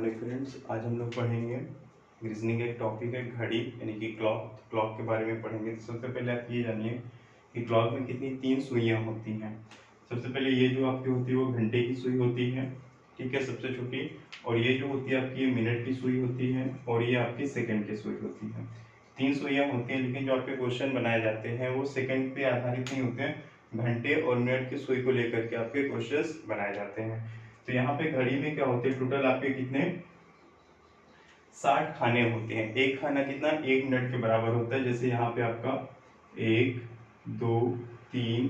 Morning friends. आज हम लोग पढ़ेंगे रीजनिंग का एक टॉपिक है घड़ी यानी कि क्लॉक के बारे में पढ़ेंगे। तो सबसे पहले आप ये जानिए कि क्लॉक में कितनी 3 सुइयां होती हैं। सबसे पहले ये जो आपकी होती है वो घंटे की सुई होती है, ठीक है, सबसे छोटी। और ये जो होती है आपकी मिनट की सुई होती है, और ये आपकी सेकंड की सुई होती है। 3 सुइयां होती हैं, लेकिन जो आपके क्वेश्चन बनाए जाते हैं वो सेकंड पे आधारित नहीं होते हैं, घंटे और मिनट की सुई को लेकर के आपके क्वेश्चंस बनाए जाते हैं। तो यहाँ पे घड़ी में क्या होते हैं, टोटल आपके कितने 60 खाने होते हैं। एक खाना कितना 1 मिनट के बराबर होता है। जैसे यहाँ पे आपका 1 2 3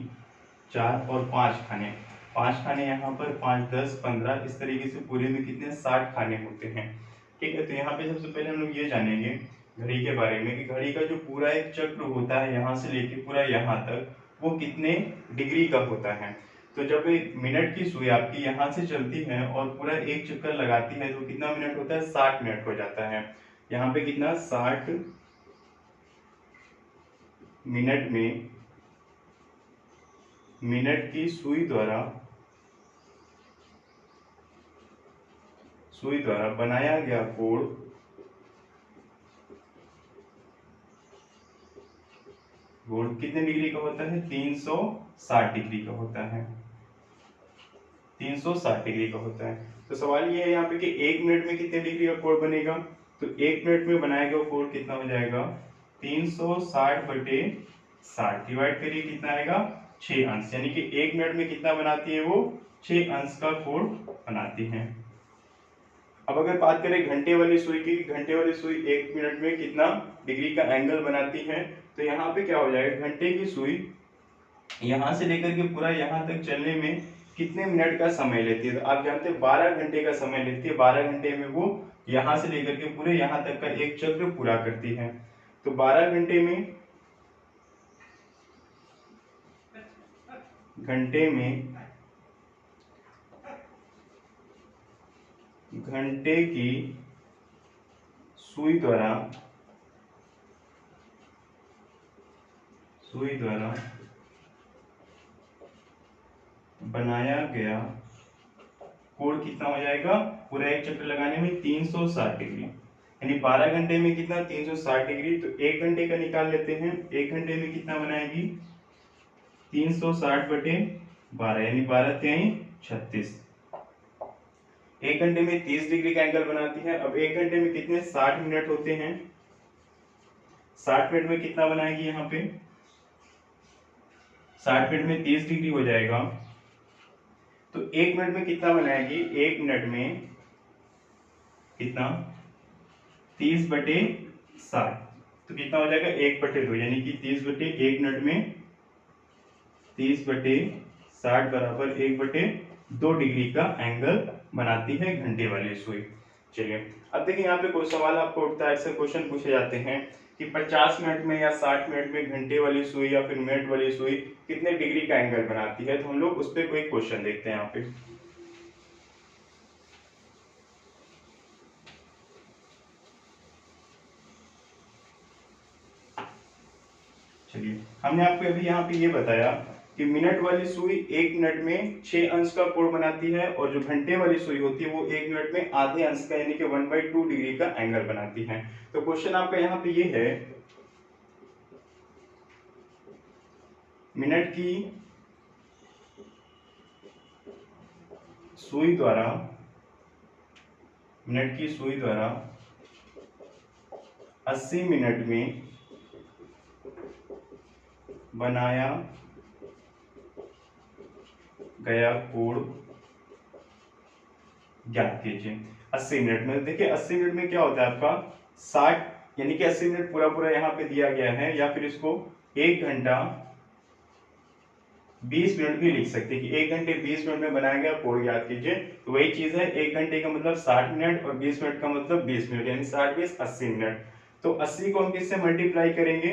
4 और 5 खाने, 5 खाने यहाँ पर 5 10 15 इस तरीके से पूरे में कितने 60 खाने होते हैं, ठीक है। तो यहाँ पे सबसे पहले हम लोग ये जानेंगे घड़ी के बारे में कि घड़ी का जो पूरा एक चक्र होता है यहाँ से लेके पूरा यहाँ तक वो कितने डिग्री का होता है। तो जब एक मिनट की सुई आपकी यहाँ से चलती है और पूरा एक चक्कर लगाती है तो कितना मिनट होता है, 60 मिनट हो जाता है। यहाँ पे कितना 60 मिनट में मिनट की सुई द्वारा बनाया गया कोण कितने डिग्री का होता है, 360 डिग्री का होता है। 360 डिग्री का होता है। तो सवाल ये है यहाँ पे कि 1 मिनट में कितने डिग्री का कोण बनेगा। तो 1 मिनट में बनाया गया कोण कितना हो जाएगा, 360 बटे 60 डिवाइड करिए कितना आएगा, 6 अंश। यानी कि 1 मिनट में कितना बनाती है वो, 6 अंश का कोण बनाती है। अब अगर बात करें घंटे वाली सुई की, घंटे वाली सुई 1 मिनट में कितना डिग्री का एंगल बनाती है, तो यहाँ पे क्या हो जाएगा, घंटे की सुई यहाँ से लेकर के पूरा यहाँ तक चलने में कितने मिनट का समय लेती है। तो आप जानते हैं 12 घंटे का समय लेती है। 12 घंटे में वो यहाँ से लेकर के पूरे यहाँ तक का एक चक्र पूरा करती है। तो 12 घंटे में घंटे की सुई द्वारा बनाया गया कोण कितना हो जाएगा, पूरा एक चक्कर लगाने में 360 डिग्री। यानी 12 घंटे में कितना 360 डिग्री। तो 1 घंटे का निकाल लेते हैं। 1 घंटे में कितना बनाएगी, 360 बटे 12 यानी 12 तिहाई 36। 1 घंटे में 30 डिग्री का एंगल बनाती है। अब 1 घंटे में कितने 60 मिनट होते हैं, 60 मिनट में कितना बनाएगी, यहाँ पे 60 मिनट में 30 डिग्री हो जाएगा। तो 1 मिनट में कितना बनाएगी, 1 मिनट में कितना 30 बटे 60। तो कितना हो जाएगा 1 बटे 2 यानी कि 30 बटे 1 मिनट में 30 बटे 60 बराबर 1 बटे 2 डिग्री का एंगल बनाती है घंटे वाली सुई। चलिए अब देखिए यहाँ पे कोई सवाल आपको उठता है, ऐसे क्वेश्चन पूछे जाते हैं कि 50 मिनट में या 60 मिनट में घंटे वाली सुई या फिर मिनट वाली सुई कितने डिग्री का एंगल बनाती है। तो हम लोग उस पर कोई क्वेश्चन देखते हैं यहाँ पे। चलिए हमने आपको अभी यहाँ पे ये बताया कि मिनट वाली सुई 1 मिनट में 6 अंश का कोण बनाती है, और जो घंटे वाली सुई होती है वो 1 मिनट में आधे अंश का यानी कि 1/2 डिग्री का एंगल बनाती है। तो क्वेश्चन आपका यहाँ पे ये है, मिनट की सुई द्वारा 80 मिनट में बनाया गया कोण ज्ञात कीजिए। 80 मिनट में देखिए 80 मिनट में क्या होता है आपका 60 यानी कि 80 मिनट पूरा यहाँ पे दिया गया है, या फिर इसको 1 घंटा 20 मिनट भी लिख सकते हैं कि 1 घंटे 20 मिनट में बनाया गया कोण याद कीजिए। तो वही चीज है, 1 घंटे का मतलब 60 मिनट और 20 मिनट का मतलब 20 मिनट, यानी 60 20 80 मिनट। तो 80 को हम किससे मल्टीप्लाई करेंगे,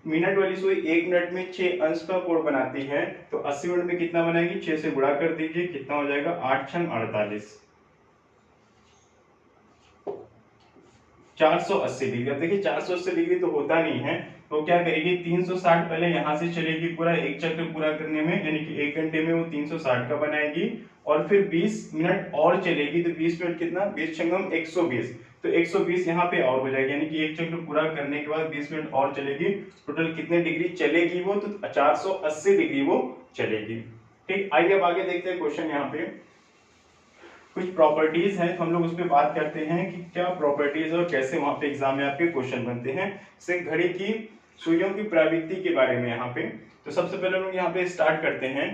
मिनट वाली सुई 1 मिनट में 6 अंश का कोण बनाती है, तो 80 मिनट में कितना बनाएगी, 6 से गुणा कर दीजिए, कितना हो जाएगा 8 छंग 48, 480 डिग्री। अब देखिए 480 डिग्री तो होता नहीं है, तो क्या करेगी 360 पहले यहाँ से चलेगी पूरा एक चक्र पूरा करने में, यानी कि 1 घंटे में वो 360 का बनाएगी और फिर 20 मिनट और चलेगी। तो 20 मिनट कितना, 20 छंगम 120, तो 120 यहाँ पे और हो जाएगी, यानी कि एक चक्र पूरा करने के बाद 20 मिनट और चलेगी। टोटल कितने डिग्री चलेगी वो, तो 480 डिग्री वो चलेगी। ठीक, आइए अब आगे देखते हैं क्वेश्चन। यहाँ पे कुछ प्रॉपर्टीज हैं तो हम लोग उस पर बात करते हैं कि क्या प्रॉपर्टीज और कैसे वहां पे एग्जाम में आपके क्वेश्चन बनते हैं। से घड़ी की सुइयों की प्रवृत्ति के बारे में यहाँ पे, तो सबसे पहले हम लोग यहाँ पे स्टार्ट करते हैं।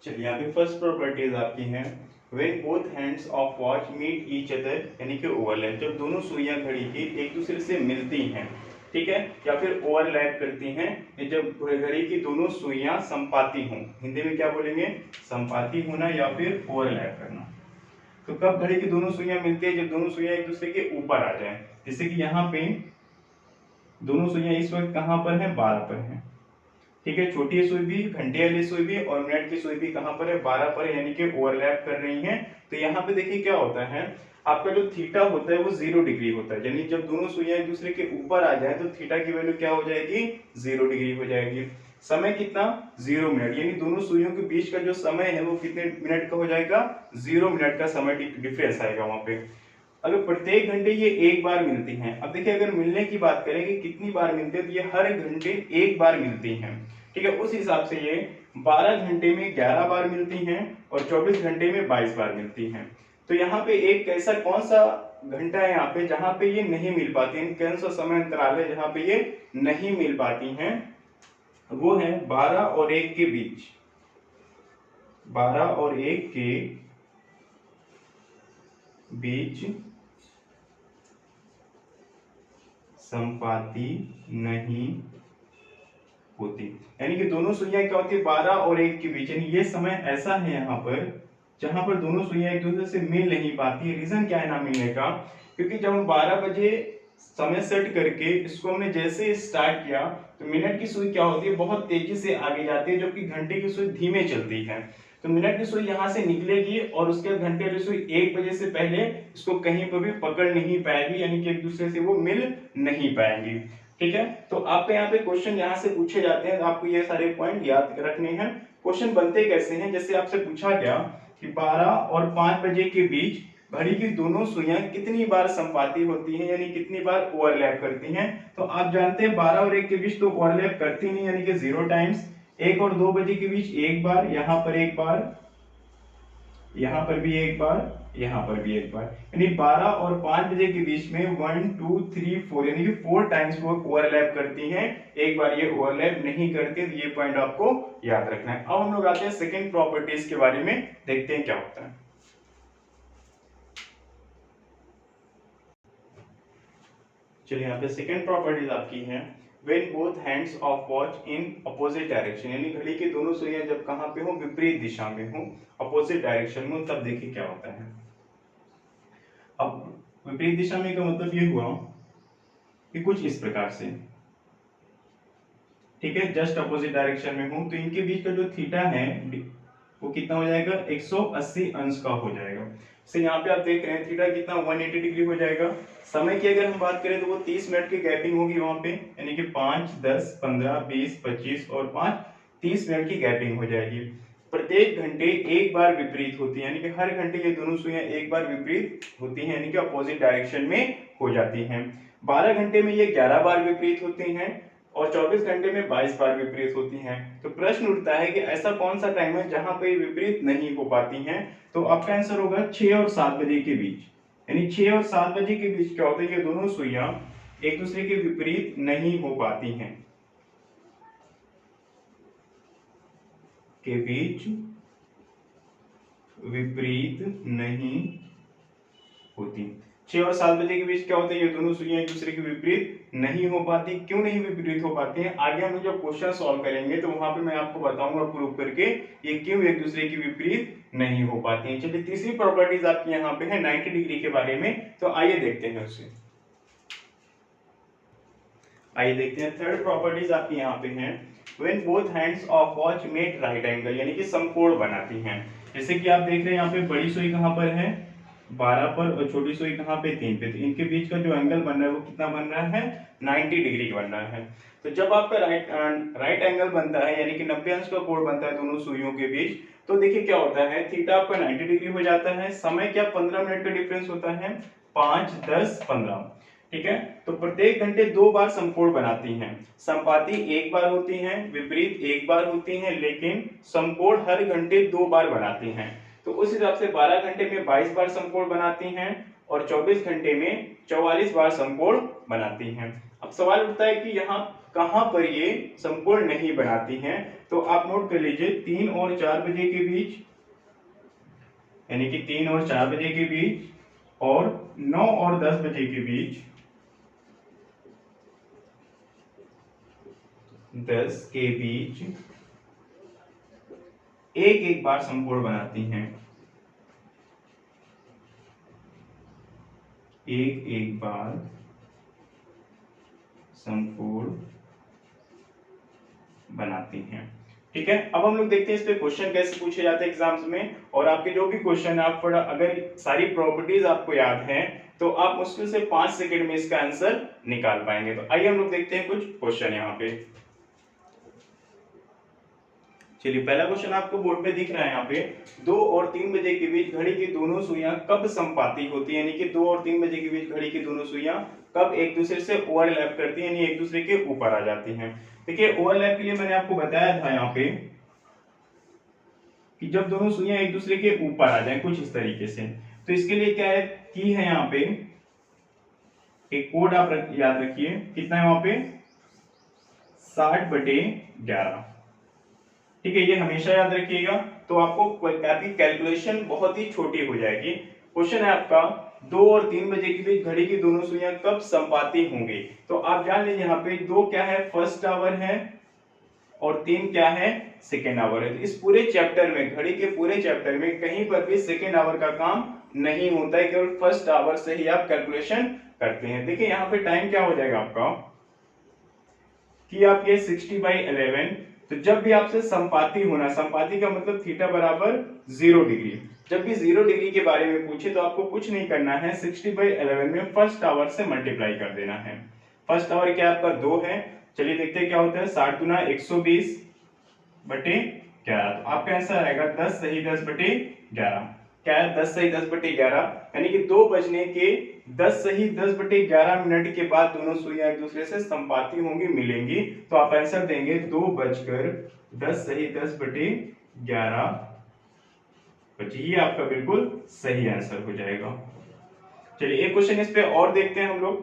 चलिए यहाँ पे फर्स्ट प्रॉपर्टीज आपकी हैं, when both hands of watch meet each other, यानी कि ओवरलैप, जब दोनों सुइयां घड़ी की एक दूसरे से मिलती हैं, ठीक है, या फिर ओवरलैप करती हैं, जब घड़ी की दोनों सुइयां संपाती हों, हिंदी में क्या बोलेंगे, संपाती होना या फिर ओवरलैप करना। तो कब घड़ी की दोनों सुइयां मिलती है, जब दोनों सुइयां एक दूसरे के ऊपर आ जाए। जैसे कि यहाँ पे दोनों सुइयां इस वक्त कहां पर है, 12 पर है, ठीक है, छोटी सुई भी, घंटे वाली सुई भी और मिनट की सुई भी कहां पर है, 12 पर है, यानी कि ओवरलैप कर रही हैं। तो यहाँ पे देखिए क्या होता है, आपका जो थीटा होता है वो 0 डिग्री होता है, यानी जब दोनों सुइयां एक दूसरे के ऊपर आ जाए तो थीटा की वैल्यू क्या हो जाएगी, 0 डिग्री हो जाएगी। समय कितना, 0 मिनट, यानी दोनों सुइयों के बीच का जो समय है वो कितने मिनट का हो जाएगा, 0 मिनट का समय डिफरेंस आएगा वहां पे। अगर प्रत्येक घंटे ये एक बार मिलती हैं, अब देखिए अगर मिलने की बात करें कि कितनी बार मिलती है, तो ये हर घंटे एक बार मिलती हैं, ठीक है। उस हिसाब से ये 12 घंटे में 11 बार मिलती हैं और 24 घंटे में 22 बार मिलती हैं। तो यहाँ पे एक ऐसा कौन सा घंटा है यहाँ पे जहां पे ये नहीं मिल पाती है, कौन सा समय अंतराल है जहां पे ये नहीं मिल पाती हैं, वो है 12 और 1 के बीच, 12 और 1 के बीच संपाती नहीं होती, यानी कि दोनों सुइयां क्या होती है, 12 और 1 के बीच, यानी ये समय ऐसा है यहाँ पर जहां पर दोनों सुइयां एक दूसरे से मिल नहीं पाती है। रीजन क्या है ना मिलने का, क्योंकि जब हम 12 बजे समय सेट करके इसको हमने जैसे स्टार्ट किया तो मिनट की सुई क्या होती है, बहुत तेजी से आगे जाती है, जबकि घंटे की सुई धीमे चलती है। तो मिनट की सुई यहाँ से निकलेगी और उसके घंटे की सुई 1 बजे से पहले इसको कहीं पर भी पकड़ नहीं पाएगी, यानी कि एक दूसरे से वो मिल नहीं पाएंगी, ठीक है। तो आपके यहाँ पे क्वेश्चन यहाँ से पूछे जाते हैं, तो आपको ये सारे पॉइंट याद रखने हैं। क्वेश्चन बनते कैसे हैं, जैसे आपसे पूछा गया कि 12 और 5 बजे के बीच घड़ी की दोनों सुइयां कितनी बार संपाती होती हैं, यानी कितनी बार ओवरलैप करती हैं। तो आप जानते हैं 12 और 1 के बीच तो ओवरलैप करती नहीं, यानी कि 0 टाइम्स। 1 और 2 बजे के बीच एक बार, यहाँ पर एक बार, यहाँ पर भी एक बार, यहाँ पर भी एक बार, यानी 12 और 5 बजे के बीच में 1 2 3 4 यानी कि 4 टाइम्स वो ओवरलैप करती हैं, एक बार ये ओवरलैप नहीं करती। तो ये पॉइंट आपको याद रखना है। अब हम लोग आते हैं सेकंड प्रॉपर्टीज के बारे में, देखते हैं क्या होता है। चलिए यहाँ पे सेकंड प्रॉपर्टीज आपकी है, when both hands of watch in opposite direction, यानी घड़ी की दोनों सुइयां जब कहां पे हो, विपरीत दिशा में हो, अपोजिट डायरेक्शन में, तब देखिए क्या होता है। अब विपरीत दिशा में का मतलब ये हुआ कि कुछ इस प्रकार से, ठीक है, जस्ट अपोजिट डायरेक्शन में हूं, तो इनके बीच का जो थीटा है वो कितना हो जाएगा, 180 अंश का हो जाएगा। से यहाँ पे आप देख रहे हैं थीटा कितना 180 डिग्री हो जाएगा। समय की अगर हम बात करें तो वो 30 मिनट की गैपिंग होगी वहां पे, यानी कि 5 10 15 20 25 और 5 30 मिनट की गैपिंग हो जाएगी। प्रत्येक घंटे एक बार विपरीत होती है, यानी कि हर घंटे ये दोनों सुइयां एक बार विपरीत होती हैं, यानी कि अपोजिट डायरेक्शन में हो जाती हैं। 12 घंटे में ये 11 बार विपरीत होती हैं और 24 घंटे में 22 बार विपरीत होती हैं। तो प्रश्न उठता है कि ऐसा कौन सा टाइम है जहां पे विपरीत नहीं हो पाती हैं। तो आपका आंसर होगा 6 और 7 बजे के बीच, यानी 6 और 7 बजे के बीच क्या होता है, ये दोनों सुइयां एक दूसरे के विपरीत नहीं हो पाती हैं, के बीच विपरीत नहीं होती। 6 और 7 बजे के बीच क्या होता है, ये दोनों सुइयां एक दूसरे के विपरीत नहीं हो पाती। क्यों नहीं विपरीत हो पाती हैं, आगे हम जब क्वेश्चन सॉल्व करेंगे तो वहां पे मैं आपको बताऊंगा प्रूव करके ये क्यों एक दूसरे के विपरीत नहीं हो पाती हैं। चलिए तीसरी प्रॉपर्टीज आपकी यहाँ पे है 90 डिग्री के बारे में, तो आइए देखते हैं उससे। आइए देखते हैं थर्ड प्रॉपर्टीज आपकी यहाँ पे हैं, when both hands of watch meet right angle, यानी कि समकोण बनाती हैं। जैसे कि आप देख रहे हैं यहाँ पे बड़ी सुई कहां पर है, 12 पर और छोटी सुई कहाँ पे 3 पे, तो इनके बीच का जो एंगल बन रहा है वो कितना बन रहा है 90 डिग्री बन रहा है। तो जब आपका राइट एंगल बनता है यानी कि 90 अंश का कोण बनता है दोनों सुइयों के बीच, तो देखिए क्या होता है थीटा आपका 90 डिग्री हो जाता है। समय क्या 15 मिनट का डिफरेंस होता है 5 10 15, ठीक है। तो प्रत्येक घंटे 2 बार समकोण बनाती हैं। संपाती एक बार होती हैं, विपरीत एक बार होती हैं, लेकिन समकोण हर घंटे 2 बार बनाती हैं। तो उस हिसाब से 12 घंटे में 22 बार समकोण बनाती हैं और 24 घंटे में 44 बार समकोण बनाती हैं। अब सवाल उठता है कि यहाँ कहां पर ये समकोण नहीं बनाती हैं, तो आप नोट कर लीजिए 3 और 4 बजे के बीच, यानी कि 3 और 4 बजे के बीच और 9 और 10 बजे के बीच, 10 के बीच एक एक बार समकोण बनाती हैं, एक एक बार समकोण बनाती हैं, ठीक है। अब हम लोग देखते हैं इस पे क्वेश्चन कैसे पूछे जाते हैं एग्जाम्स में। और आपके जो भी क्वेश्चन है आप थोड़ा अगर सारी प्रॉपर्टीज आपको याद हैं तो आप मुश्किल से 5 सेकंड में इसका आंसर निकाल पाएंगे। तो आइए हम लोग देखते हैं कुछ क्वेश्चन यहाँ पे। चलिए पहला क्वेश्चन आपको बोर्ड पे दिख रहा है यहाँ पे, 2 और 3 बजे के बीच घड़ी की दोनों सुइयां कब संपाती होती है, यानी कि 2 और 3 बजे के बीच घड़ी की दोनों सुइयां कब एक दूसरे से ओवरलैप करती है, यानी एक दूसरे के ऊपर आ जाती हैं। देखिए ओवरलैप के लिए मैंने आपको बताया था यहाँ पे कि जब दोनों सुइयां एक दूसरे के ऊपर आ जाएं कुछ इस तरीके से, तो इसके लिए क्या है की है यहाँ पे एक कोड आप याद रखिए, कितना है वहां पे 60/11, ठीक है। ये हमेशा याद रखिएगा, तो आपको आपकी कैलकुलेशन बहुत ही छोटी हो जाएगी। क्वेश्चन है आपका 2 और 3 बजे के बीच घड़ी की दोनों सुइयां कब संपाती होंगी, तो आप जान लीजिए यहाँ पे 2 क्या है फर्स्ट आवर है और 3 क्या है सेकेंड आवर है। तो इस पूरे चैप्टर में, घड़ी के पूरे चैप्टर में कहीं पर भी सेकेंड आवर का काम नहीं होता है, केवल फर्स्ट आवर से ही आप कैलकुलेशन करते हैं। देखिए यहाँ पे टाइम क्या हो जाएगा आपका कि आप ये 60/11, तो जब भी आपसे संपाती होना, संपाती का मतलब थीटा बराबर 0 डिग्री, जब भी 0 डिग्री के बारे में पूछे तो आपको कुछ नहीं करना है, 60/11 में फर्स्ट आवर से मल्टीप्लाई कर देना है। फर्स्ट आवर क्या आपका 2 है, चलिए देखते हैं क्या होता है, 60 दूना 120/11, तो आपका आंसर आएगा 10 सही 10/11। क्या है 10 सही 10/11, यानी कि 2 बजने के 10 सही 10/11 मिनट के बाद दोनों सुइयां एक दूसरे से संपाती होंगी, मिलेंगी, तो आप आंसर देंगे 2:10 सही 10/11 बचे, ये आपका बिल्कुल सही आंसर हो जाएगा। चलिए एक क्वेश्चन इस पे और देखते हैं हम लोग।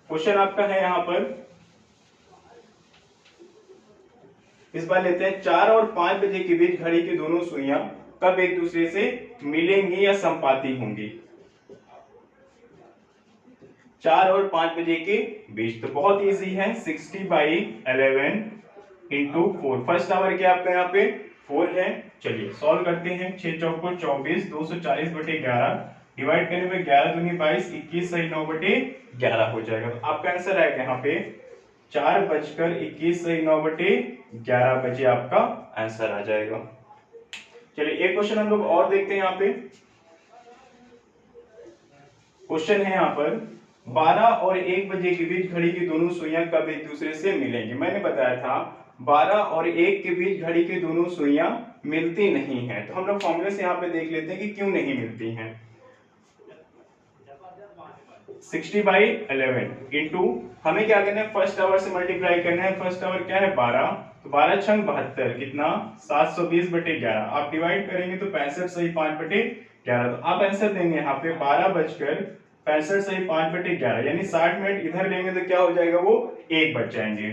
क्वेश्चन आपका है यहाँ पर, इस बार लेते हैं 4 और 5 बजे के बीच घड़ी की दोनों सुइयां कब एक दूसरे से मिलेंगी या संपाती होंगी। 4 और 5 बजे के बीच, तो बहुत इजी है, 60/11 इंटू 4, फर्स्ट आवर क्या आपका यहाँ पे 4 है। चलिए सॉल्व करते हैं, 6 चौको 24, 240/11 डिवाइड करने में 11 दूनी 22, 21 सही 9/11 हो जाएगा। तो आपका आंसर आएगा यहाँ पे 4:21 सही 9/11 बजे आपका आंसर आ जाएगा। चलिए एक क्वेश्चन हम लोग और देखते हैं यहाँ पे। क्वेश्चन है यहाँ पर 12 और 1 बजे के बीच घड़ी की दोनों सुइयां कब एक दूसरे से मिलेंगी। मैंने बताया था 12 और 1 के बीच घड़ी की दोनों सुइयां मिलती नहीं है, तो हम लोग फॉर्मूले से यहाँ पे देख लेते हैं कि क्यों नहीं मिलती हैं। 60/11 इंटू हमें क्या करना है, फर्स्ट आवर से मल्टीप्लाई करना है। फर्स्ट आवर क्या है 12, तो 12 छंग 72, कितना 720/11, आप डिवाइड करेंगे तो 65 सही 5/11, तो आप आंसर देंगे यहाँ पे 12:65 सही 5/11, यानी 60 मिनट इधर लेंगे तो क्या हो जाएगा, वो 1 बच जाएंगे,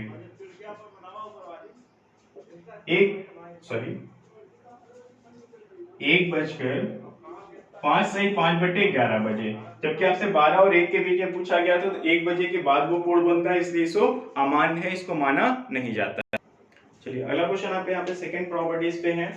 एक बजकर 5 सही 5/11 बजे, जबकि आपसे 12 और 1 के बीच में पूछा गया था, तो 1 बजे के बाद वो कोड बनता है, इसलिए इसको अमान्य है, इसको माना नहीं जाता। चलिए अगला क्वेश्चन आप यहाँ पे सेकंड प्रॉपर्टीज पे है,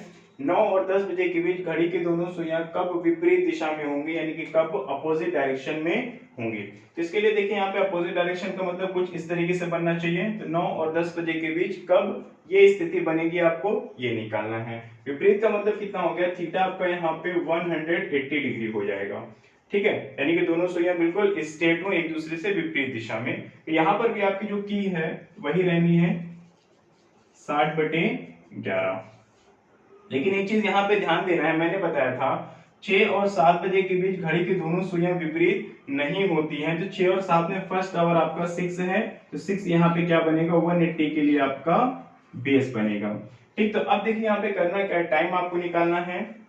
9 और 10 बजे के बीच घड़ी की दोनों सुइयां कब विपरीत दिशा में होंगी, यानी कि कब अपोजिट डायरेक्शन में होंगे। तो इसके लिए देखिए यहाँ पे अपोजिट डायरेक्शन का मतलब कुछ इस तरीके से बनना चाहिए। तो 9 और 10 बजे के बीच कब ये स्थिति बनेगी आपको ये निकालना है। विपरीत का मतलब कितना हो गया, थीटा आपका यहाँ पे 180 डिग्री हो जाएगा। ठीक है, यानी कि दोनों सुइयां बिल्कुल स्ट्रेट हो एक दूसरे से विपरीत दिशा में। तो यहाँ पर भी आपकी जो की है वही रहनी है 60/11। लेकिन एक चीज यहाँ पे ध्यान देना है, मैंने बताया था 6 और 7 बजे के बीच घड़ी की दोनों सुइयां विपरीत नहीं होती हैं। तो 6 और 7 में फर्स्ट आवर आपका 6 है, तो 6 यहाँ पे क्या बनेगा 180 के लिए आपका बेस बनेगा। ठीक, तो अब देखिए यहाँ पे करना क्या है, टाइम आपको निकालना है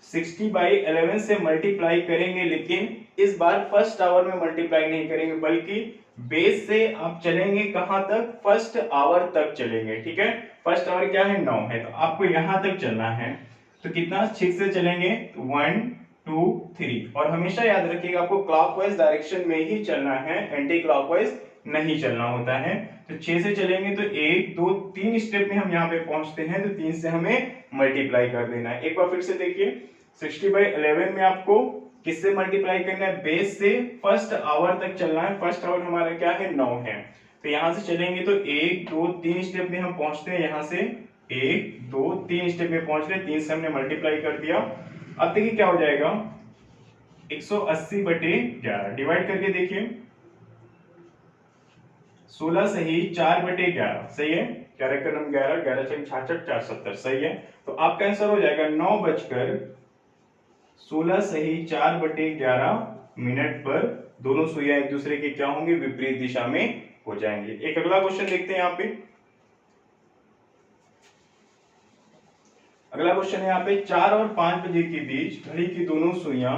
60/11 से मल्टीप्लाई करेंगे, लेकिन इस बार फर्स्ट आवर में मल्टीप्लाई नहीं करेंगे बल्कि बेस से आप चलेंगे कहां तक, फर्स्ट आवर तक चलेंगे। ठीक है, फर्स्ट आवर क्या है 9 है, तो आपको यहां तक चलना है। तो कितना 6 से चलेंगे 1 2 3, और हमेशा याद रखिएगा आपको क्लॉकवाइज डायरेक्शन में ही चलना है, एंटी क्लॉकवाइज नहीं चलना होता है। तो 6 से चलेंगे तो 1 2 3 स्टेप में हम यहाँ पे पहुंचते हैं, तो 3 से हमें मल्टीप्लाई कर देना है। एक बार फिर से देखिए 60/11 में आपको किससे मल्टीप्लाई करना है, बेस से फर्स्ट आवर तक चलना है। फर्स्ट आवर हमारा क्या है 9 है, तो यहां से चलेंगे तो 1 2 3 स्टेप में हम पहुंचते हैं, यहां से 1 2 3 स्टेप में पहुंच रहे, 3 से हमने मल्टीप्लाई कर दिया। अब देखिए क्या हो जाएगा 180/11 डिवाइड करके देखिए 16 सही 4/11 सही है, 11 का नंबर 11 11 6 66 470 सही है। तो आपका आंसर हो जाएगा 9:16 सही 4/11 मिनट पर दोनों सुइयां एक दूसरे के क्या होंगे विपरीत दिशा में हो जाएंगे। एक अगला क्वेश्चन देखते हैं यहाँ पे। अगला क्वेश्चन है यहाँ पे 4 और 5 बजे के बीच घड़ी की दोनों सुइयां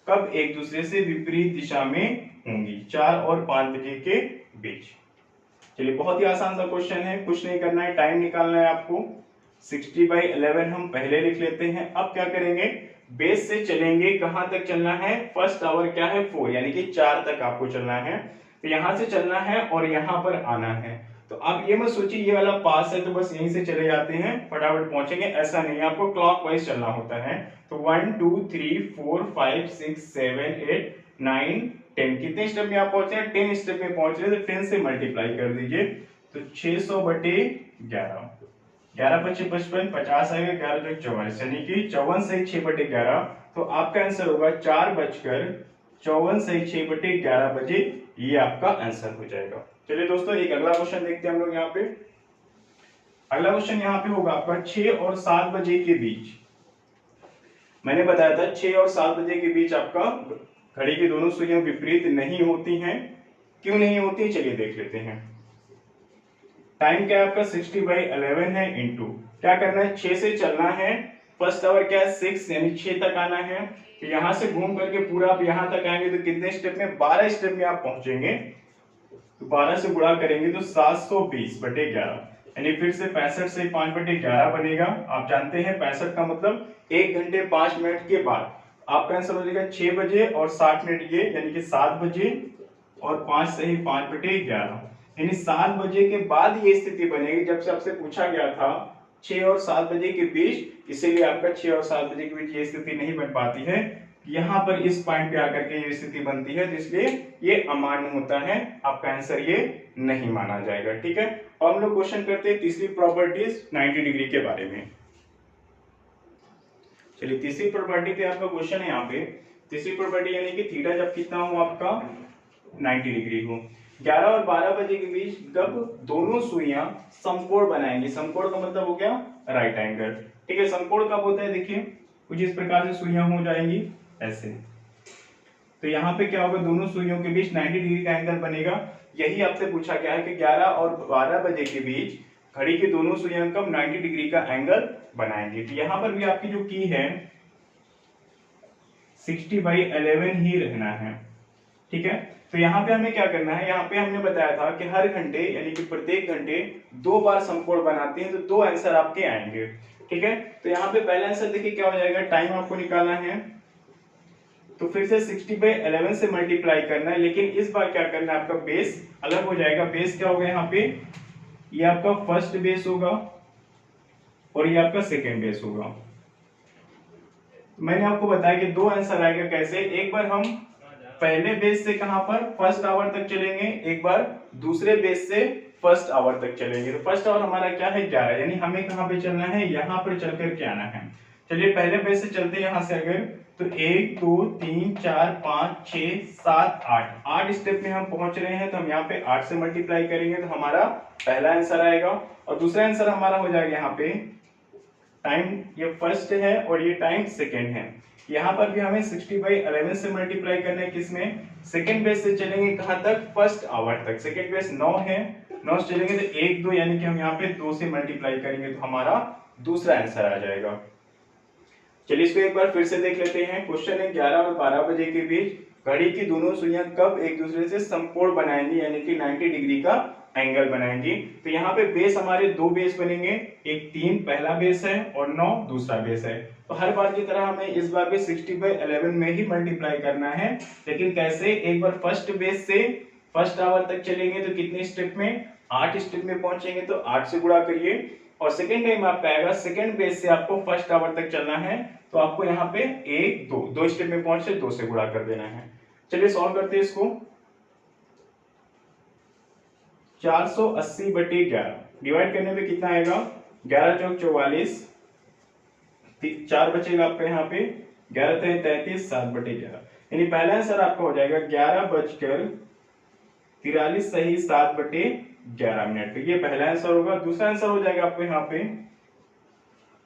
कब एक दूसरे से विपरीत दिशा में होंगी, 4 और 5 बजे के बीच। चलिए बहुत ही आसान सा क्वेश्चन है, कुछ नहीं करना है, टाइम निकालना है आपको। 60/11 हम पहले लिख लेते हैं। अब क्या करेंगे, बेस से चलेंगे कहां तक चलना है, फर्स्ट आवर क्या है 4 यानी कि 4 तक आपको चलना है। तो यहां से चलना है और यहां पर आना है। तो आप ये मत सोचिए ये वाला पास है तो बस यहीं से चले जाते हैं फटाफट पहुंचेंगे, ऐसा नहीं, आपको क्लॉकवाइज चलना होता है। तो 1 2 3 4 5 6 7 8 9 10 कितने स्टेप में आप पहुंचे हैं, 10 स्टेप में पहुंच रहे हैं, तो 10 से मल्टीप्लाई कर दीजिए। तो 600/11 11 25 55 50 आएगा, 11 2 44 यानी कि 54 सही 6/11। तो आपका आंसर होगा 4:54 सही 6/11 बजे, ये आपका आंसर हो जाएगा। चलिए दोस्तों एक अगला क्वेश्चन देखते हैं हम लोग यहाँ पे। अगला क्वेश्चन यहाँ पे होगा आपका 6 और 7 बजे के बीच। मैंने बताया था 6 और 7 बजे के बीच आपका घड़ी की दोनों सुइयां विपरीत नहीं होती हैं। क्यों नहीं होती, चलिए देख लेते हैं। टाइम क्या है आपका 60/11 है, इनटू क्या करना है 6 से चलना है, फर्स्ट आवर क्या है 6 यानी 6 तक आना है। तो यहां से घूम करके पूरा आप यहां तक आएंगे तो कितने स्टेप में, 12 स्टेप में आप पहुंचेंगे। तो 12 से गुणा करेंगे तो 720/11 यानी फिर से 65 से 5/11 बनेगा। आप जानते हैं 65 का मतलब 1 घंटे 5 मिनट के बाद। आपका आंसर हो जाएगा 6 बजे और 60 मिनट ये यानी कि 7 बजे और 5 सही 5/11 यानी 7 बजे के बाद ये स्थिति बनेगी जब से आपसे पूछा गया था 6 और 7 बजे के बीच, इसीलिए आपका 6 और 7 बजे के बीच ये स्थिति नहीं बन पाती है। यहाँ पर इस पॉइंट पे आकर के ये स्थिति बनती है, तो इसलिए ये अमान्य होता है, आपका आंसर ये नहीं माना जाएगा। ठीक है, और हम लोग क्वेश्चन करते हैं तीसरी प्रॉपर्टीज 90 डिग्री के बारे में। चलिए तीसरी प्रॉपर्टी पे आपका क्वेश्चन है यहाँ पे। तीसरी प्रॉपर्टी यानी कि थीटा जब कितना हो आपका 90 डिग्री हो। 11 और 12 बजे के बीच कब दोनों सुइयां समकोण बनाएंगी। समकोण का मतलब हो गया राइट एंगल। ठीक है, समकोण कब होता है, देखिए कुछ इस प्रकार से सुइयां हो जाएंगी ऐसे। तो यहाँ पे क्या होगा, दोनों सुइयों के बीच 90 डिग्री का एंगल बनेगा। यही आपसे पूछा गया है कि 11 और 12 बजे के बीच घड़ी की दोनों सुइयां कब 90 डिग्री का एंगल बनाएंगे। तो यहाँ पर भी आपकी जो की है 60/11 ही रहना है। ठीक है, तो यहाँ पे हमें क्या करना है, यहाँ पे हमने बताया था कि हर घंटे यानी कि प्रत्येक घंटे 2 बार समकोण बनाते हैं, तो 2 आंसर आपके आएंगे। ठीक है, तो यहाँ पे पहला आंसर देखिए क्या हो जाएगा, टाइम आपको निकालना है तो फिर से 60/11 से मल्टीप्लाई करना है, लेकिन इस बार क्या करना है, आपका बेस अलग हो जाएगा। बेस क्या होगा यहाँ पे, ये आपका फर्स्ट बेस होगा और ये आपका सेकेंड बेस होगा। मैंने आपको बताया कि 2 आंसर आएगा कैसे, एक बार हम पहले बेस से कहां पर फर्स्ट आवर तक चलेंगे, एक बार दूसरे बेस से फर्स्ट आवर तक चलेंगे। तो फर्स्ट आवर हमारा क्या है 11, यानी हमें कहां पे चलना है, यहां पर चलकर के आना है। चलिए पहले बेस से चलते हैं यहां से, अगर तो 1 2 3 4 5 6 7 8 स्टेप में हम पहुंच रहे हैं, तो हम यहाँ पे 8 से मल्टीप्लाई करेंगे तो हमारा पहला आंसर आएगा। और दूसरा आंसर हमारा हो जाएगा यहाँ पे टाइम, ये फर्स्ट है और ये टाइम सेकेंड है। यहाँ पर भी हमें 60/11 से मल्टीप्लाई करना है, किसमें, सेकेंड बेस से चलेंगे कहां तक, फर्स्ट आवर तक। सेकेंड बेस 9 है, 9 से चलेंगे तो 1 2, यानी कि हम यहाँ पे 2 से मल्टीप्लाई करेंगे तो हमारा दूसरा आंसर आ जाएगा। चलिए इसको एक बार फिर से देख लेते हैं। क्वेश्चन है 11 और 12 बजे के बीच घड़ी की दोनों सुइयां कब एक दूसरे से समकोण बनाएंगी, यानी कि 90 डिग्री का एंगल बनाएंगी। तो यहाँ पे बेस हमारे दो बेस बनेंगे, एक 3 पहला बेस है और 9 दूसरा बेस है। तो हर बार की तरह हमें इस बार भी 60/11 में ही मल्टीप्लाई करना है, लेकिन कैसे, एक बार फर्स्ट बेस से फर्स्ट आवर तक चलेंगे तो कितने स्टेप में, 8 स्टेप में पहुंचेंगे तो 8 से गुणा करिए। और सेकेंड टाइम आपका आएगा सेकेंड बेस से आपको फर्स्ट आवर तक चलना है, तो आपको यहाँ पे 1 2 दो स्टेप में पहुंचे 2 से गुणा कर देना है। चलिए सॉल्व करते हैं इसको। 480/11 डिवाइड करने पे कितना आएगा, 11 चौक 44, 4 बचेगा आपका यहाँ पे, 11 3 33, 7/11, यानी पहला आंसर आपका हो जाएगा 11:43 सही 7/11 मिनट पे, ये पहला आंसर होगा। दूसरा आंसर हो जाएगा आपको यहाँ पे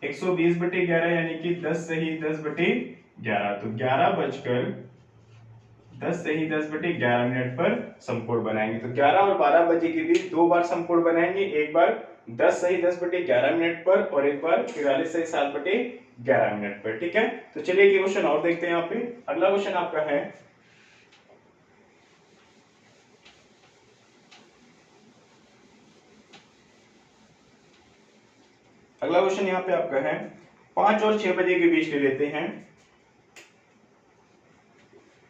120/11, यानी कि 10 सही 10/11, तो 11:10 सही 10/11 मिनट पर समकोण बनाएंगे। तो 11 और 12 बजे के बीच दो बार समकोण बनाएंगे, एक बार 10 सही 10/11 मिनट पर और एक बार 43 सही 7/11 मिनट पर। ठीक है, तो चलिए ये क्वेश्चन और देखते हैं यहाँ पे। अगला क्वेश्चन आपका है अगला क्वेश्चन यहाँ पे आपका है 5 और 6 बजे के बीच ले लेते हैं।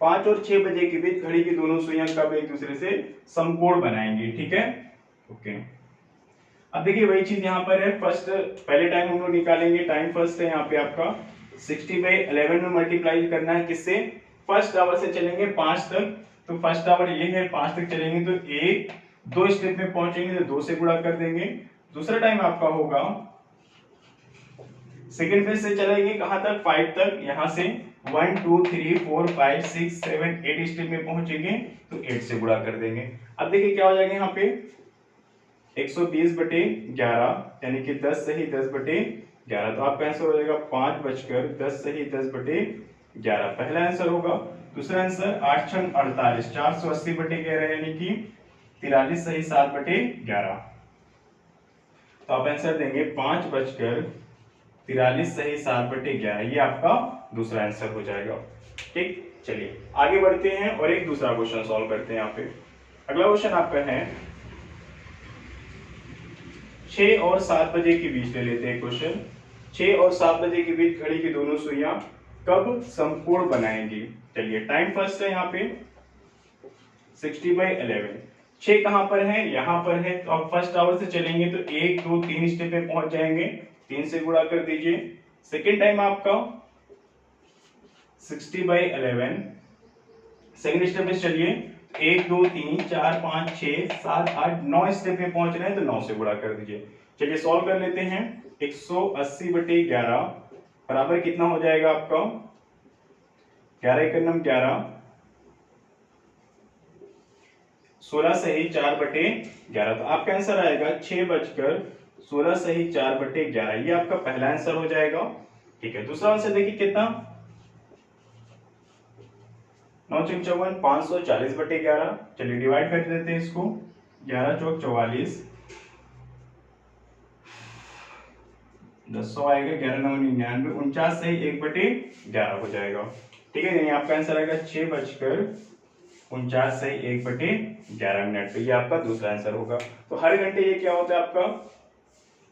5 और 6 बजे के बीच घड़ी की दोनों सुइयां कब एक दूसरे से समकोण बनाएंगी। ठीक है, ओके। अब देखिए वही चीज यहाँ पर है, फर्स्ट पहले टाइम हम लोग निकालेंगे, टाइम फर्स्ट है यहाँ पे आपका 60/11 में मल्टीप्लाई करना है, किससे, फर्स्ट आवर से चलेंगे 5 तक, तो फर्स्ट आवर ये है, 5 तक चलेंगे तो 1 2 स्टेप में पहुंचेंगे तो 2 से गुणा कर देंगे। दूसरा टाइम आपका होगा सेकेंड फेज से चलेंगे कहां तक, 5 तक, यहां से 1 2 3 4 5 6 7 8 स्टेप में पहुंचेंगे तो 8 से गुणा कर देंगे। अब देखिए क्या हो जाएगा यहाँ पे 120/11, यानी कि 10 सही 10/11, तो आपका आंसर हो जाएगा 5:10 सही 10/11, पहला आंसर होगा। दूसरा आंसर 8 6 48, 480/11, यानी कि 43 सही 7/11, तो आप आंसर देंगे 5:43 सही 7/11, ये आपका दूसरा आंसर हो जाएगा। ठीक, चलिए आगे बढ़ते हैं और एक दूसरा क्वेश्चन सॉल्व करते हैं यहाँ पे। अगला क्वेश्चन आपका है 6 और 7 बजे के बीच ले लेते हैं क्वेश्चन। 6 और 7 बजे के बीच घड़ी की दोनों सुइयां कब समकोण बनाएंगी। चलिए टाइम फर्स्ट है यहाँ पे 60/11, 6 कहां पर है, यहां पर है, तो आप फर्स्ट आवर से चलेंगे तो 1 2 3 स्टेप पे पहुंच जाएंगे, 3 से गुणा कर दीजिए। सेकेंड टाइम आपका 60/11, सेकेंड स्टेप पे चलिए 1 2 3 4 5 6 7 8 9 स्टेप में पहुंच रहे हैं तो 9 से गुणा कर दीजिए। चलिए सॉल्व कर लेते हैं। 180/11 बराबर कितना हो जाएगा आपका, 11 1 11, 16 सही 4/11, तो आपका आंसर आएगा 6:16 सही 4/11, ये आपका पहला आंसर हो जाएगा। ठीक है, दूसरा आंसर देखिए कितना, 9 चौक 54, 540/11, चलिए डिवाइड कर देते हैं इसको, 11 चौक 44, 100 आएगा, 11 9 99, 49 सही 1/11 हो जाएगा। ठीक है, यानी आपका आंसर आएगा 6:49 सही 1/11 मिनट पे, ये आपका दूसरा आंसर होगा। तो हर घंटे ये क्या होता है आपका,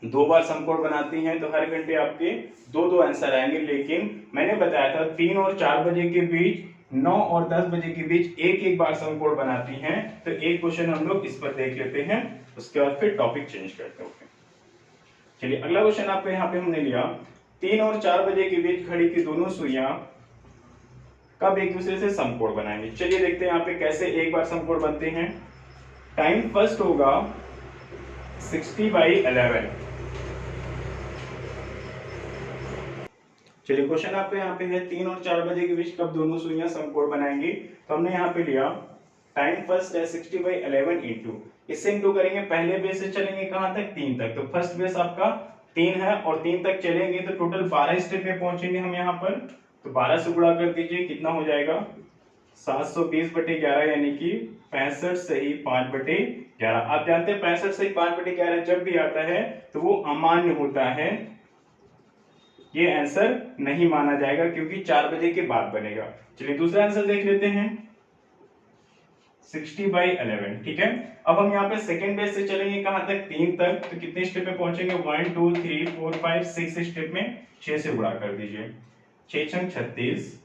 दो बार समकोण बनाती हैं, तो हर घंटे आपके दो दो आंसर आएंगे, लेकिन मैंने बताया था 3 और 4 बजे के बीच, 9 और 10 बजे के बीच एक एक बार समकोण बनाती हैं। तो एक क्वेश्चन हम लोग इस पर देख लेते हैं, उसके बाद फिर टॉपिक चेंज करते हैं। चलिए अगला क्वेश्चन आपको यहाँ पे हमने लिया 3 और 4 बजे के बीच घड़ी की दोनों सुइयां कब एक दूसरे से समकोण बनाएंगे। चलिए देखते हैं यहाँ पे कैसे एक बार समकोण बनते हैं। टाइम फर्स्ट होगा 60/11। चलिए क्वेश्चन आपके यहाँ पे है 3 और 4 बजे के बीच कब दोनों सुइयां समकोण बनाएंगी। तो हमने यहाँ पे लिया टाइम फर्स्ट है 60/11 इंटू, इससे इंटू करेंगे पहले बेस से चलेंगे कहां तक 3 तक, तो फर्स्ट बेस आपका 3 है और 3 तक चलेंगे तो टोटल 12 स्टेप में पहुंचेंगे हम यहाँ पर। तो 12 से गुणा कर दीजिए, कितना हो जाएगा 720/11 यानी कि 65 सही 5/11। आप जानते हैं 65 सही 5/11 जब भी आता है तो वो अमान्य होता है, ये आंसर नहीं माना जाएगा क्योंकि 4 बजे के बाद बनेगा। चलिए दूसरा आंसर देख लेते हैं 60/11। ठीक है, अब हम यहाँ पे सेकेंड बेस से चलेंगे कहां तक 3 तक, तो कितने स्टेप में पहुंचेंगे 1 2 3 4 5 6 स्टेप में, 6 से गुणा कर दीजिए, 6 छंग 36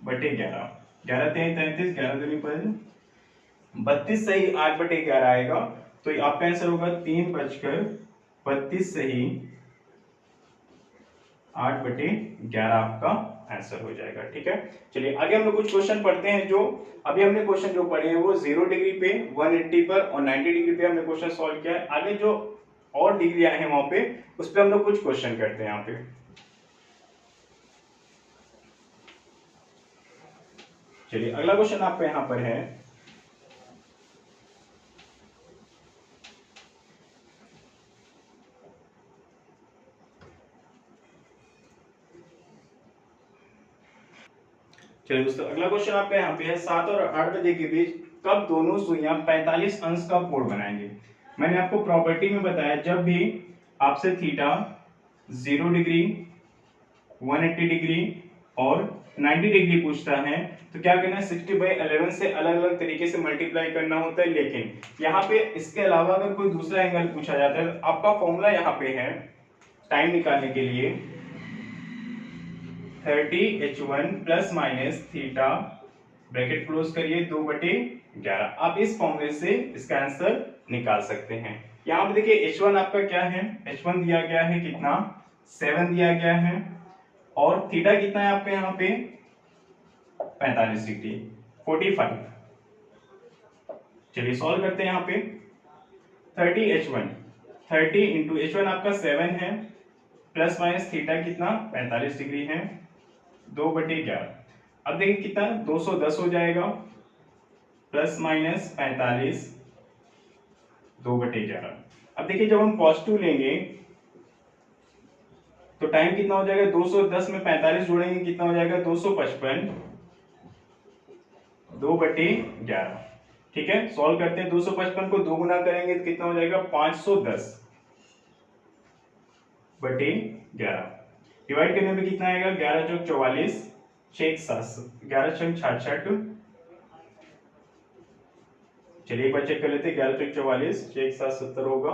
बटे 11, 11 3 33, 11 दूनी पर 32 सही 8/11 आएगा। तो आपका आंसर होगा 3:32 सही 8/11 आपका आंसर हो जाएगा। ठीक है, चलिए आगे हम लोग कुछ क्वेश्चन पढ़ते हैं। जो अभी हमने क्वेश्चन जो पढ़े हैं वो 0 डिग्री पे, 180 पर और 90 डिग्री पे हमने क्वेश्चन सॉल्व किया है। आगे जो और डिग्री आए हैं वहां पे उस पे हम लोग कुछ क्वेश्चन करते हैं यहाँ पे। चलिए अगला क्वेश्चन आपका यहाँ पर है चलिए दोस्तों अगला क्वेश्चन आपका यहाँ पे है 7 और 8 बजे के बीच कब दोनों सुइयां 45 अंश का कोण बनाएंगे। मैंने आपको प्रॉपर्टी में बताया जब भी आपसे थीटा 0 डिग्री 180 डिग्री और 90 डिग्री पूछता है तो क्या करना है 60/11 से अलग अलग तरीके से मल्टीप्लाई करना होता है। लेकिन यहाँ पे इसके अलावा अगर कोई दूसरा एंगल पूछा जाता है तो आपका फॉर्मूला यहाँ पे है टाइम निकालने के लिए 30h1 plus minus theta bracket close करिए 2/11। आप इस फॉर्मूले से इसका आंसर निकाल सकते हैं। यहाँ पे देखिए h1 आपका क्या है, h1 दिया गया है कितना 7 दिया गया है और थीटा कितना है आपका यहाँ पे 45 डिग्री 45। चलिए सॉल्व करते हैं यहाँ पे 30h1 30 इंटू h1 आपका 7 है प्लस माइनस थीटा कितना 45 डिग्री है 2/11। अब देखिए कितना 210 हो जाएगा प्लस माइनस 45 2/11। अब देखिए जब हम पॉजिटिव लेंगे तो टाइम कितना हो जाएगा 210 में 45 जोड़ेंगे कितना हो जाएगा 255 2/11। ठीक है, सॉल्व करते हैं 255 को 2 गुना करेंगे तो कितना हो जाएगा 510/11। डिवाइड करने में कितना आएगा 11 चौक 44 6 7 11 छंग 66। चलिए एक बार चेक कर लेते हैं 11 चौक 44 6 7 70 होगा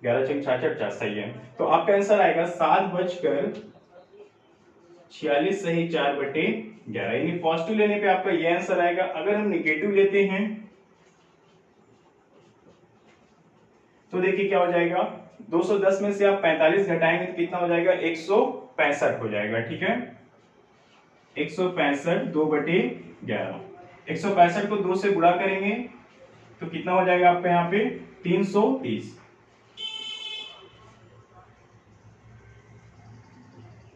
11 छंग 66 सही है। तो आपका आंसर आएगा 7:46 सही 4/11। यानी पॉजिटिव लेने पे आपका ये आंसर आएगा। अगर हम निगेटिव लेते हैं तो देखिए क्या हो जाएगा 210 में से आप 45 घटाएंगे तो कितना हो जाएगा 165 हो जाएगा। ठीक है, 165 2/11। 165 को 2 से गुणा करेंगे तो कितना हो जाएगा आपका यहाँ पे 330।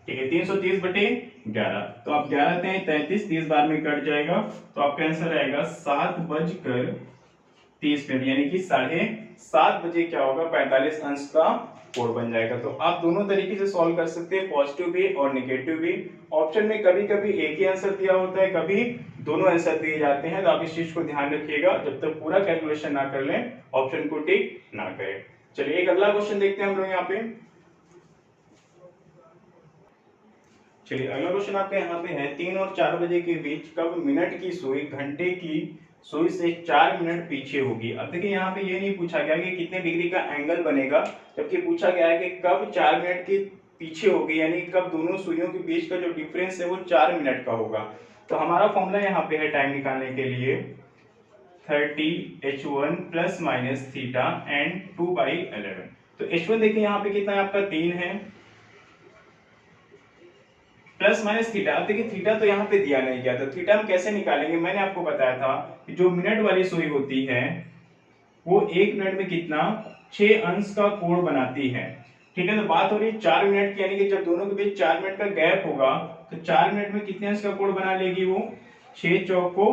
ठीक है 330/11। तो आप 11 × 33 30 बार में कट जाएगा तो आपका आंसर आएगा 7:30 यानी कि 7:30 बजे क्या होगा 45 अंश का कोण बन जाएगा। तो आप दोनों तरीके से सॉल्व कर सकते हैं, पॉजिटिव भी और नेगेटिव भी। ऑप्शन में कभी कभी एक ही आंसर दिया होता है, कभी दोनों आंसर दिए जाते हैं, तो आप इस चीज को ध्यान रखिएगा जब तक पूरा कैलकुलेशन ना कर लें ऑप्शन को टिक ना करें। चलिए एक अगला क्वेश्चन देखते हैं हम लोग यहाँ पे। चलिए अगला क्वेश्चन आपका यहाँ पे है 3 और 4 बजे के बीच कब मिनट की सुई घंटे की सुई से 4 मिनट पीछे होगी। अब देखिए यहाँ पे ये नहीं पूछा गया कि कितने डिग्री का एंगल बनेगा, जबकि पूछा गया है कि कब 4 मिनट के पीछे होगी, यानी कब दोनों सुइयों के बीच का जो डिफरेंस है वो 4 मिनट का होगा। तो हमारा फॉर्मूला यहाँ पे है टाइम निकालने के लिए 30h1 plus minus theta and 2/11। तो h1 देखिए यहाँ पे कितना है आपका 3 है प्लस माइनस थीटा। अब देखिए थीटा तो यहाँ पे दिया नहीं गया, तो थीटा हम कैसे निकालेंगे, मैंने आपको बताया था कि जो मिनट वाली सुई होती है वो एक मिनट में कितना 6 अंश का कोण बनाती है। ठीक है, तो बात हो रही है 4 मिनट की, यानी कि जब दोनों के बीच 4 मिनट का गैप होगा तो 4 मिनट में कितने अंश का कोण बना लेगी वो, 6 चौको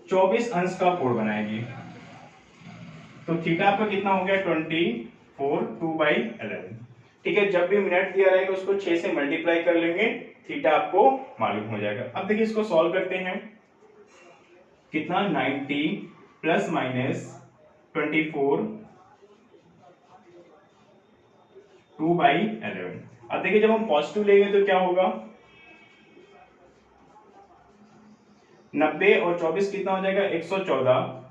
24 अंश का कोण बनाएगी। तो थीटा आपका कितना हो गया 24 2/11। ठीक है, जब भी मिनट दिया रहेगा उसको 6 से मल्टीप्लाई कर लेंगे, थीटा आपको मालूम हो जाएगा। अब देखिए इसको सॉल्व करते हैं, कितना 90 प्लस माइनस 24 2/11। अब देखिए जब हम पॉजिटिव लेंगे तो क्या होगा, 90 और 24 कितना हो जाएगा 114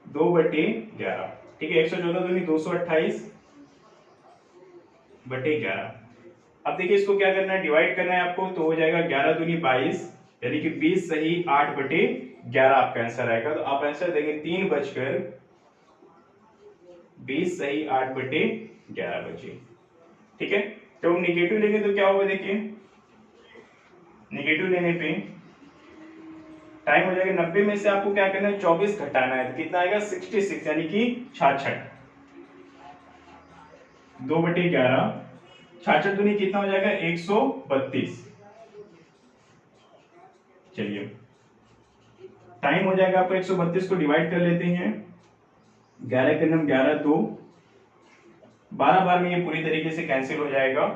2/11। ठीक है, 114 दूनी 228 बटे 11। अब देखिए इसको क्या करना है, डिवाइड करना है आपको, तो हो जाएगा 11 दूनी 22, यानी कि 20 सही 8/11 आपका आंसर आएगा। तो आप आंसर देंगे 3:20 सही 8/11 बचे। ठीक है, जब हम निगेटिव लेंगे तो क्या होगा, देखिए निगेटिव लेने पे टाइम हो जाएगा 90 में से आपको क्या करना है 24 घटाना है, तो कितना आएगा 66, यानी कि 66 2/11, 66 दूनी कितना हो जाएगा 132। चलिए टाइम हो जाएगा आपको 132 को डिवाइड कर लेते हैं, 11 के नम 11 2, 12 बार में ये पूरी तरीके से कैंसिल हो जाएगा।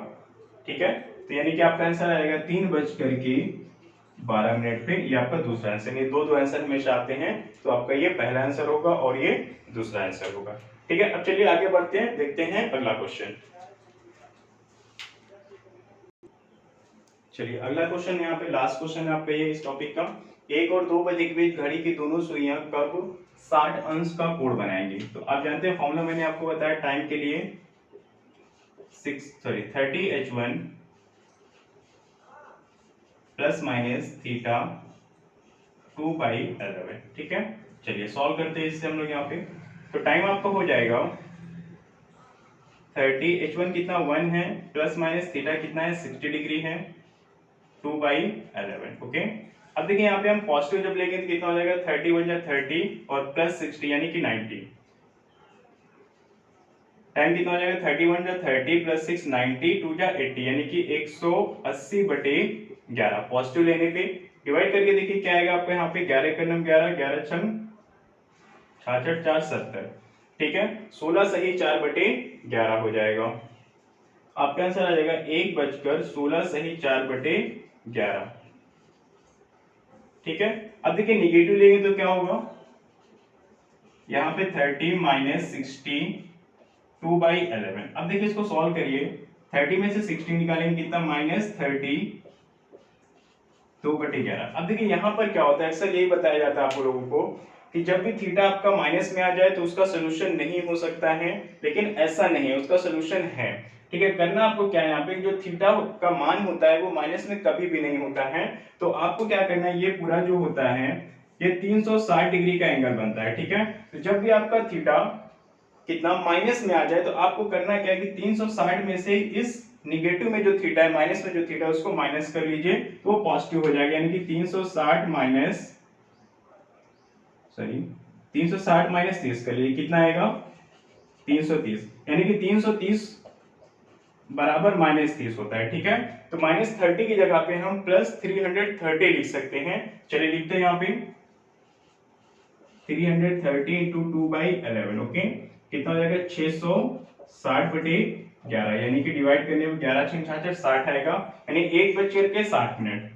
ठीक है, तो यानी कि आपका आंसर आएगा 3:12 पे। ये आपका दूसरा आंसर, ये दो आंसर हमेशा आते हैं, तो आपका ये पहला आंसर होगा और ये दूसरा आंसर होगा। ठीक है, अब चलिए आगे बढ़ते हैं, देखते हैं अगला क्वेश्चन। चलिए अगला क्वेश्चन, यहाँ पे लास्ट क्वेश्चन है आपका ये इस टॉपिक का। 1 और 2 बजे के बीच घड़ी की दोनों सुइयां कब 60 अंश का कोण बनाएंगी। तो आप जानते हैं फॉर्मूला मैंने आपको बताया टाइम के लिए, 30h1 प्लस माइनस थीटा 2/11। ठीक है, चलिए सॉल्व करते हैं इससे हम लोग यहाँ पे। तो टाइम आपका हो जाएगा 30h1 कितना 1 है, प्लस माइनस थीटा कितना है 60 डिग्री है, 2/11। ओके, अब देखिए यहाँ पे हम पॉजिटिव जब लेंगे तो कितना हो जाएगा 30 1 जा 30 और प्लस 60 यानी कि 90। टाइम कितना हो जाएगा 31 जा 30 प्लस 6 90 2 जा 80, यानी कि 180/11। पॉजिटिव लेने पे डिवाइड करके देखिए क्या आएगा आपको, यहाँ पे 11 का नम 11, 11 छंग 66 4 70। ठीक है, 16 सही 4/11 हो जाएगा। आपका आंसर आ जाएगा 1:16 सही 4/11। ठीक है, अब देखिए निगेटिव लेंगे तो क्या होगा, यहाँ पे 30 माइनस 60 2/11। अब देखिए इसको सॉल्व करिए, 30 में से 60 निकालेंगे कितना -30 2/11। अब देखिए यहाँ पर क्या होता है, अक्सर यही बताया जाता है आप लोगों को कि जब भी थीटा आपका माइनस में आ जाए तो उसका सोल्यूशन नहीं हो सकता है, लेकिन ऐसा नहीं है, उसका सोल्यूशन है। ठीक है, करना आपको क्या है, यहाँ पे जो थीटा का मान होता है वो माइनस में कभी भी नहीं होता है, तो आपको क्या करना है, ये पूरा जो होता है ये 360 डिग्री का एंगल बनता है। ठीक है, तो जब भी आपका थीटा कितना माइनस में आ जाए तो आपको करना क्या है कि 360 में से इस निगेटिव में जो थीटा है, माइनस में जो थीटा है उसको माइनस कर लीजिए तो वो पॉजिटिव हो जाएगा, यानी कि 360 माइनस 30 कर लीजिए, कितना आएगा 330, यानी कि 330 बराबर -30 होता है। ठीक है, तो -30 की जगह पे हम +330 लिख सकते हैं। चलिए लिखते हैं यहाँ पे 330 इंटू 2/11। ओके, कितना हो जाएगा 660/11, यानी कि डिवाइड करने में 11 6 66 60 आएगा, यानी 1:60 मिनट।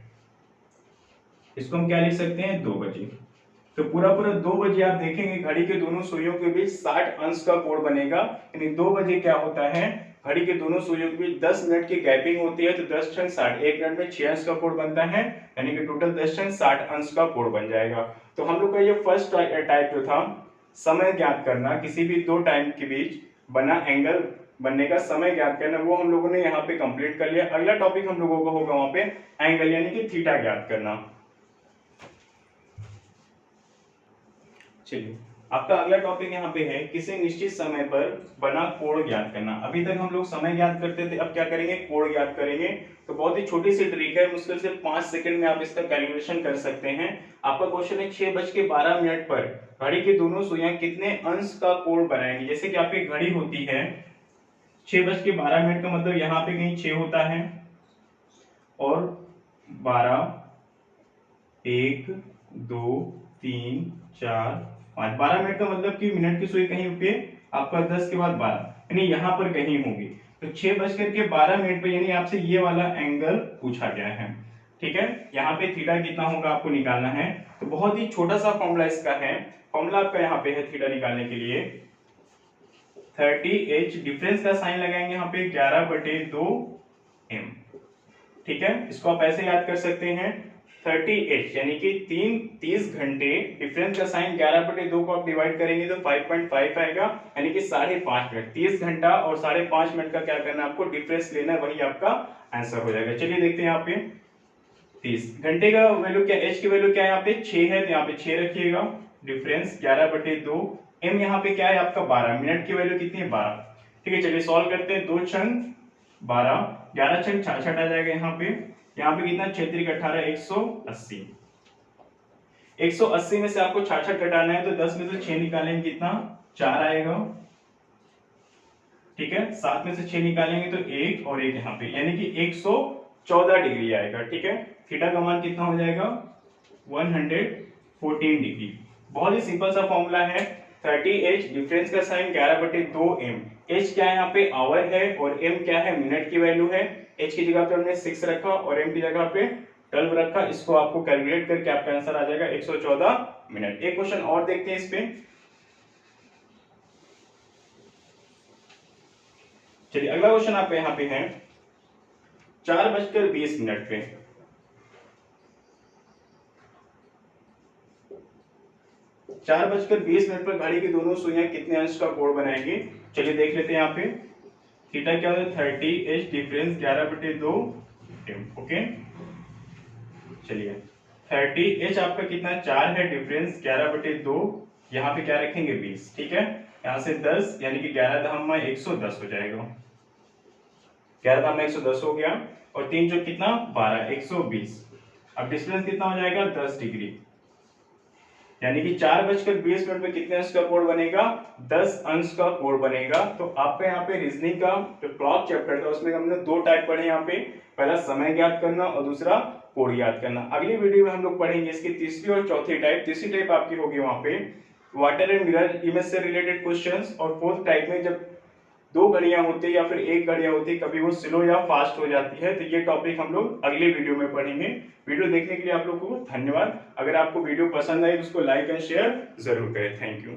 इसको हम क्या लिख सकते हैं 2 बजे। तो पूरा 2 बजे आप देखेंगे घड़ी के दोनों सुइयों के बीच 60 अंश का कोण बनेगा, यानी 2 बजे क्या होता है, घड़ी के दोनों सुइयों के बीच 10 मिनट की गैपिंग होती है, तो 10 छंग 60, 1 मिनट में 6 अंश का कोण बनता है, यानी कि टोटल 10 छंग 60 अंश का कोण बन जाएगा। तो हम लोग का ये फर्स्ट टाइप जो था समय ज्ञात करना, किसी भी दो टाइम के बीच बना एंगल बनने का समय ज्ञात करना, वो हम लोगों ने यहाँ पे कंप्लीट कर लिया। अगला टॉपिक हम लोगों का होगा वहां पे एंगल यानी कि थीटा ज्ञात करना। चलिए आपका अगला टॉपिक यहाँ पे है किसी निश्चित समय पर बना कोण ज्ञात करना। अभी तक हम लोग समय ज्ञात करते थे, अब क्या करेंगे, कोण ज्ञात करेंगे। तो बहुत ही छोटी सी ट्रिक है, मुश्किल से 5 सेकंड में आप इसका कैलकुलेशन कर सकते हैं। आपका क्वेश्चन है 6:12 पर घड़ी की दोनों सुइयां कितने अंश का कोण बनाएंगी। जैसे कि आपकी घड़ी होती है 6:12 का मतलब यहाँ पे कहीं 6 होता है और 12, 1, 2, 3, 4, 5, 12 मिनट का मतलब कि मिनट की सुई कहीं पे आपका 10 के बाद 12 यानी यहाँ पर कहीं होगी। तो 6:12 पे यानी आपसे ये वाला एंगल पूछा गया है, ठीक है। यहाँ पे थीटा कितना होगा आपको निकालना है। तो बहुत ही छोटा सा फॉर्मूला इसका है, फॉर्मूला आपका यहाँ पे है थीटा निकालने के लिए 30h, डिफरेंस का साइन लगाएंगे यहाँ पे 11/2m, ठीक है। इसको आप ऐसे याद कर सकते हैं 30h यानी कि 30 घंटे, डिफरेंस का साइन 11/2 को आप डिवाइड करेंगे तो 5.5 आएगा यानी कि 5.5 मिनट। 30 घंटा और 5.5 मिनट का क्या करना है आपको, डिफरेंस लेना है, वही आपका आंसर हो जाएगा। चलिए देखते हैं यहाँ पे 30 घंटे का वैल्यू क्या, h की वैल्यू क्या है यहाँ पे 6 है, तो यहाँ पे 6 रखिएगा, डिफरेंस 11/2, m यहाँ पे क्या है आपका 12, मिनट की वैल्यू कितनी है 12, ठीक है। चलिए सॉल्व करते हैं, 2 छंग 12, 11 छंग 66 आ जाएगा यहाँ पे कितना 6 18 180, 180 में से आपको 66 घटाना है तो 10 में से 6 निकालेंगे कितना 4 आएगा, ठीक है। 7 में से 6 निकालेंगे तो 1 और 1 यहाँ पे यानी कि 114 डिग्री आएगा, ठीक है। थीटा का मान कितना हो जाएगा 114 डिग्री। बहुत ही सिंपल सा फॉर्मूला है 30h, डिफरेंस का साइन 11/2m, h क्या है यहाँ पे आवर है और m क्या है मिनट की वैल्यू है। h की जगह पे हमने 6 रखा और m की जगह पे 12 रखा, इसको आपको कैलकुलेट करके आपका आंसर आ जाएगा 114 मिनट। एक क्वेश्चन और देखते हैं इस पे, चलिए अगला क्वेश्चन आपका यहाँ पे है 4:20 पे 4:20 पर घड़ी की दोनों सुइयां कितने अंश का कोण बनाएंगी। चलिए देख लेते हैं यहाँ पे थीटा क्या होता है 30h, डिफरेंस 11/2m, ओके। चलिए 30h आपका कितना 4 है, डिफरेंस 11/2, यहाँ पे क्या रखेंगे 20, ठीक है। यहाँ से 10 यानी कि 11 110 हो जाएगा, 11 110 हो गया और 3 जो कितना 12 120। अब डिस्टेंस कितना हो जाएगा 10 डिग्री, यानी कि 4:20 में कितने अंश का कोण बनेगा 10 अंश का कोण बनेगा। तो आपका यहाँ पे रीजनिंग का जो क्लॉक चैप्टर था उसमें हमने 2 टाइप पढ़े यहाँ पे, पहला समय ज्ञात करना और दूसरा कोण ज्ञात करना। अगली वीडियो में हम लोग पढ़ेंगे इसकी तीसरी और चौथी टाइप। तीसरी टाइप आपकी होगी वहां पे वाटर एंड मिरर इमेज से रिलेटेड क्वेश्चंस, और फोर्थ टाइप में जब 2 घड़ियां होती है या फिर 1 घड़ियां होती है, कभी वो स्लो या फास्ट हो जाती है। तो ये टॉपिक हम लोग अगले वीडियो में पढ़ेंगे। वीडियो देखने के लिए आप लोगों को धन्यवाद। अगर आपको वीडियो पसंद आई तो उसको लाइक एंड शेयर जरूर करें। Thank you.